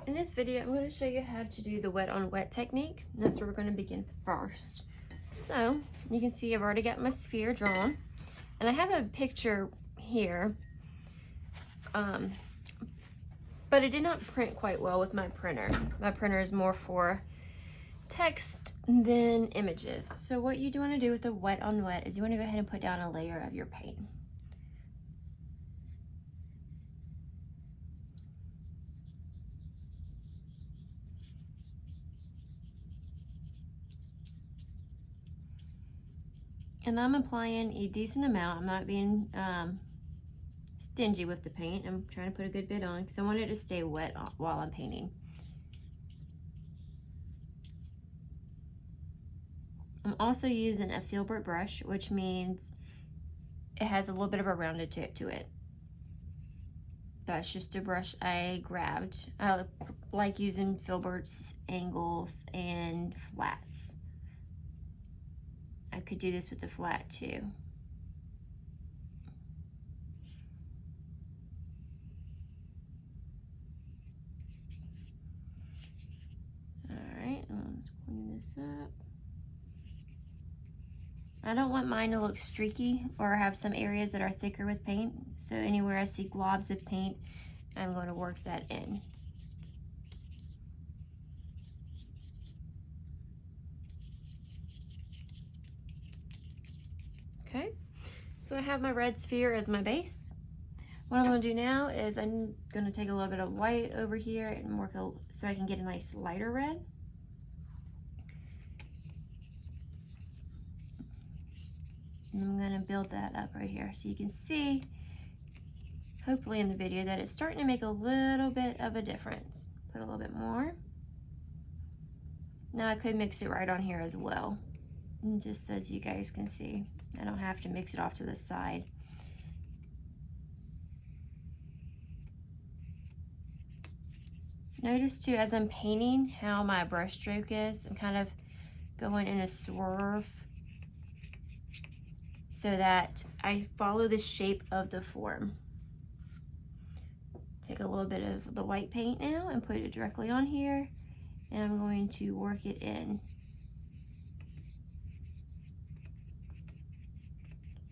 In this video, I'm going to show you how to do the wet on wet technique. That's where we're going to begin first. So you can see I've already got my sphere drawn, and I have a picture here, but it did not print quite well with my printer. My printer is more for text than images. So what you do want to do with the wet on wet is you want to go ahead and put down a layer of your paint. And I'm applying a decent amount. I'm not being stingy with the paint. I'm trying to put a good bit on because I want it to stay wet while I'm painting. I'm also using a filbert brush, which means it has a little bit of a rounded tip to it. That's just a brush I grabbed. I like using filberts, angles, and flats. I could do this with the flat too. Alright, let's clean this up. I don't want mine to look streaky or have some areas that are thicker with paint. So anywhere I see globs of paint, I'm going to work that in. Okay, so I have my red sphere as my base. What I'm going to do now is I'm going to take a little bit of white over here and work so I can get a nice lighter red. And I'm going to build that up right here so you can see, hopefully in the video, that it's starting to make a little bit of a difference. Put a little bit more. Now I could mix it right on here as well, and just so you guys can see. I don't have to mix it off to the side. Notice too, as I'm painting, how my brush stroke is. I'm kind of going in a swerve so that I follow the shape of the form. Take a little bit of the white paint now and put it directly on here, and I'm going to work it in.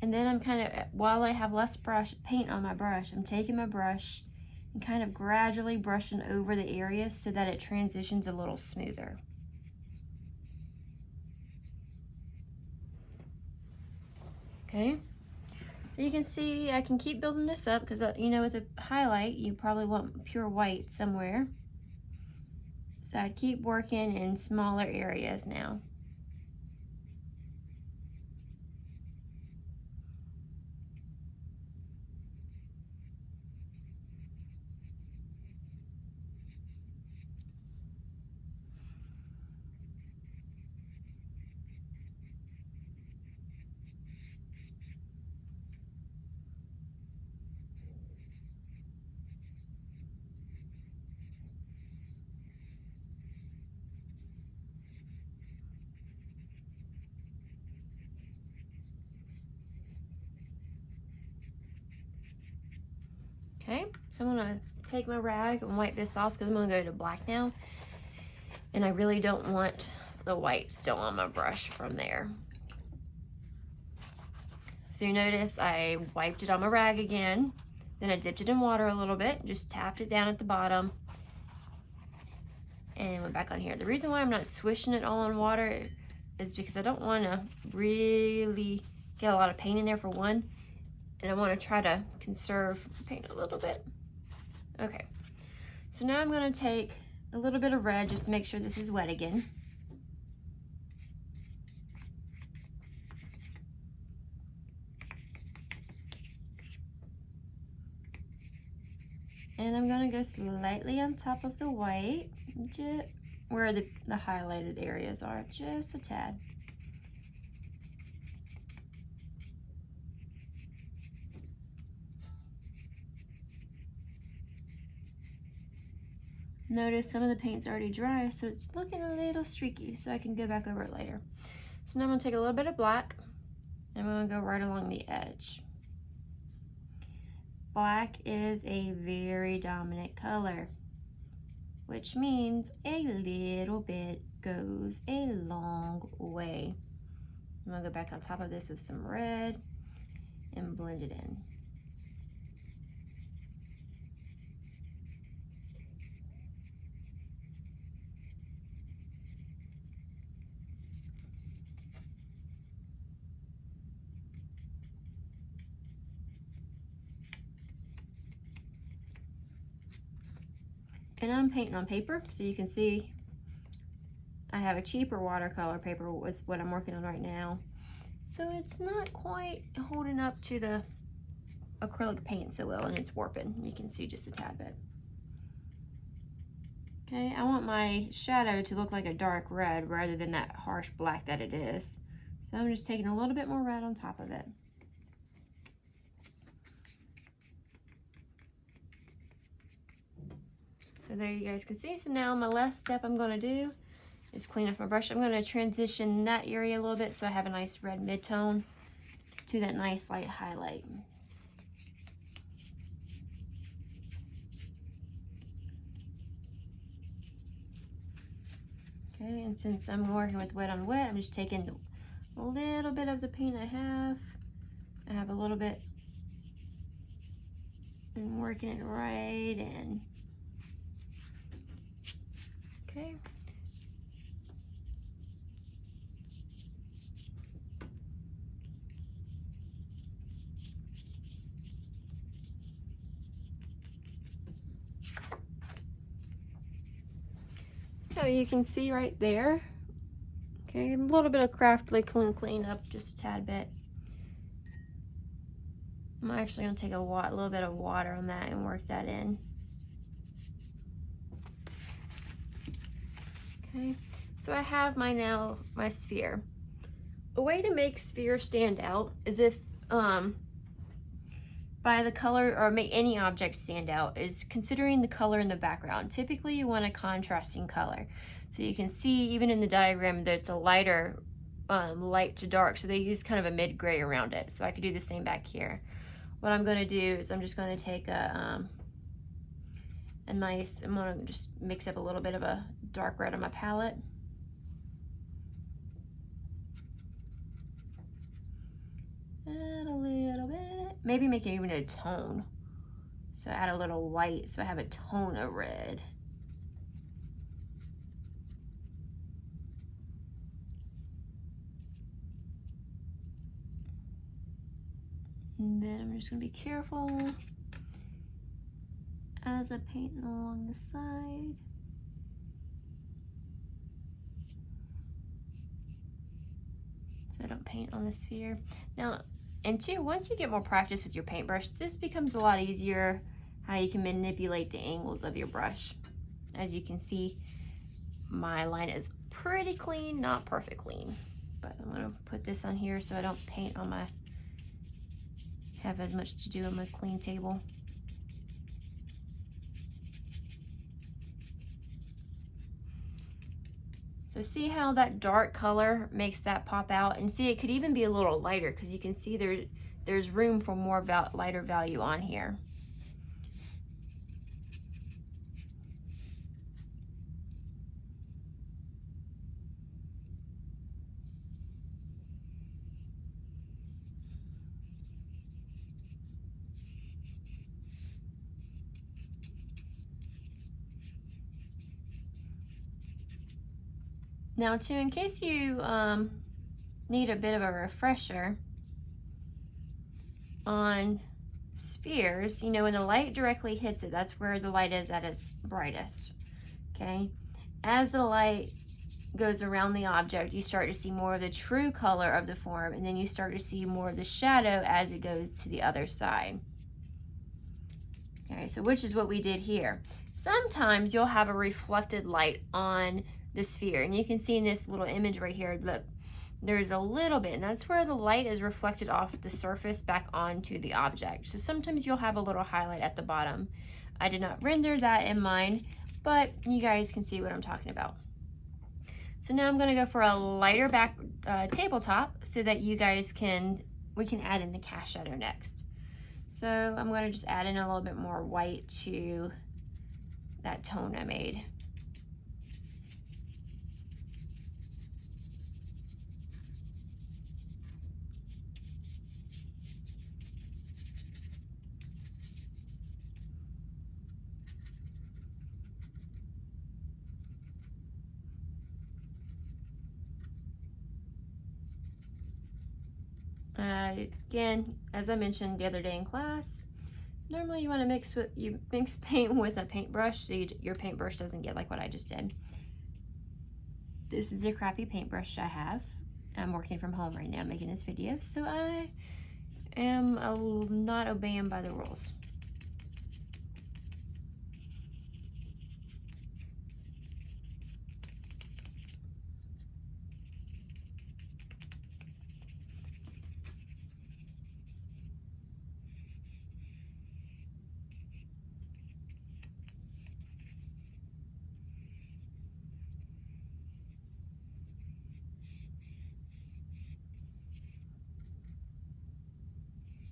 And then I'm kind of, while I have less paint on my brush, I'm taking my brush and kind of gradually brushing over the area so that it transitions a little smoother. Okay, so you can see I can keep building this up because, you know, with a highlight, you probably want pure white somewhere. So I keep working in smaller areas now. Okay, so I'm gonna take my rag and wipe this off because I'm gonna go to black now. And I really don't want the white still on my brush from there. So you notice I wiped it on my rag again, then I dipped it in water a little bit, just tapped it down at the bottom, and went back on here. The reason why I'm not swishing it all in water is because I don't want to really get a lot of paint in there for one, and I want to try to conserve paint a little bit. Okay, so now I'm going to take a little bit of red just to make sure this is wet again. And I'm going to go slightly on top of the white, just where the highlighted areas are, just a tad. Notice some of the paint's already dry, so it's looking a little streaky, so I can go back over it later. So now I'm going to take a little bit of black, and I'm going to go right along the edge. Black is a very dominant color. which means a little bit goes a long way. I'm gonna go back on top of this with some red and blend it in. And I'm painting on paper, so you can see I have a cheaper watercolor paper with what I'm working on right now. So it's not quite holding up to the acrylic paint so well, and it's warping. You can see just a tad bit. Okay, I want my shadow to look like a dark red rather than that harsh black that it is. So I'm just taking a little bit more red on top of it. So there you guys can see. So now my last step I'm going to do is clean off my brush. I'm going to transition that area a little bit so I have a nice red mid-tone to that nice light highlight. Okay, and since I'm working with wet on wet, I'm just taking a little bit of the paint I have. I have a little bit and working it right in. Okay. So you can see right there, okay, a little bit of craftly clean up just a tad bit. I'm actually going to take a little bit of water on that and work that in. Okay, so I have my sphere. A way to make sphere stand out is if by the color, or make any object stand out, is considering the color in the background. Typically you want a contrasting color. So you can see even in the diagram that it's a lighter light to dark, so they use kind of a mid-gray around it. So I could do the same back here. What I'm going to do is I'm just going to take I'm going to just mix up a little bit of a dark red on my palette. Add a little bit, maybe make it even a tone. So add a little white so I have a tone of red. And then I'm just going to be careful as I paint along the side. So I don't paint on the sphere. Now, and two, once you get more practice with your paintbrush, this becomes a lot easier how you can manipulate the angles of your brush. As you can see, my line is pretty clean, not perfect clean. But I'm going to put this on here so I don't paint on have as much to do on my clean table. So see how that dark color makes that pop out, and see it could even be a little lighter because you can see there's room for more lighter value on here. Now too, in case you need a bit of a refresher on spheres, you know, when the light directly hits it, that's where the light is at its brightest, okay? As the light goes around the object, you start to see more of the true color of the form, and then you start to see more of the shadow as it goes to the other side. Okay, so which is what we did here. Sometimes you'll have a reflected light on the sphere, and you can see in this little image right here that there's a little bit, and that's where the light is reflected off the surface back onto the object. So sometimes you'll have a little highlight at the bottom. I did not render that in mine, but you guys can see what I'm talking about. So now I'm going to go for a lighter back tabletop so that you guys we can add in the cast shadow next. So I'm going to just add in a little bit more white to that tone I made. Again, as I mentioned the other day in class, normally you want to mix paint with a paintbrush so your paintbrush doesn't get like what I just did. This is a crappy paintbrush I have. I'm working from home right now making this video, so I am not obeying by the rules.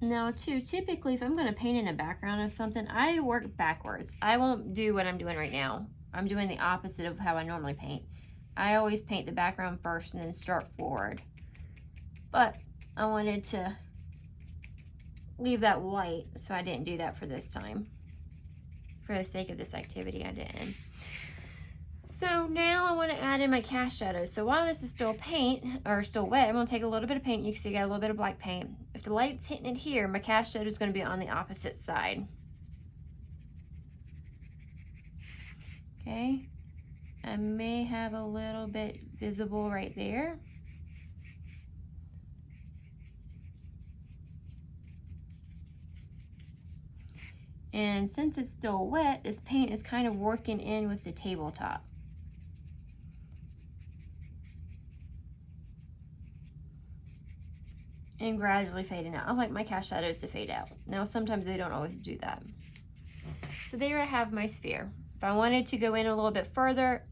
Now too, typically if I'm going to paint in a background of something, I work backwards. I won't do what I'm doing right now. I'm doing the opposite of how I normally paint. I always paint the background first and then start forward. But I wanted to leave that white, so I didn't do that for this time. For the sake of this activity, I didn't. So now I want to add in my cast shadows. So while this is still paint, or still wet, I'm going to take a little bit of paint. You can see I got a little bit of black paint. If the light's hitting it here, my cast shadow is going to be on the opposite side. Okay. I may have a little bit visible right there. And since it's still wet, this paint is kind of working in with the tabletop. And gradually fading out. I like my cast shadows to fade out. Now sometimes they don't always do that. So there I have my sphere. If I wanted to go in a little bit further,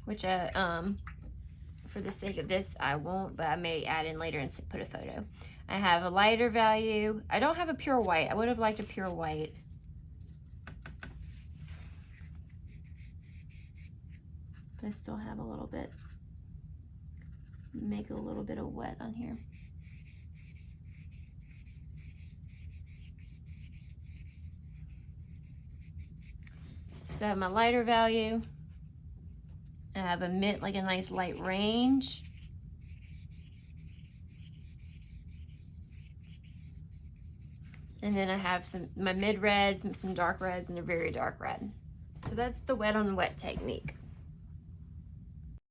which for the sake of this I won't, but I may add in later and put a photo. I have a lighter value. I don't have a pure white. I would have liked a pure white. But I still have a little bit, make a little bit of wet on here. So I have my lighter value. I have a nice light range. And then I have my mid reds, some dark reds, and a very dark red. So that's the wet on wet technique.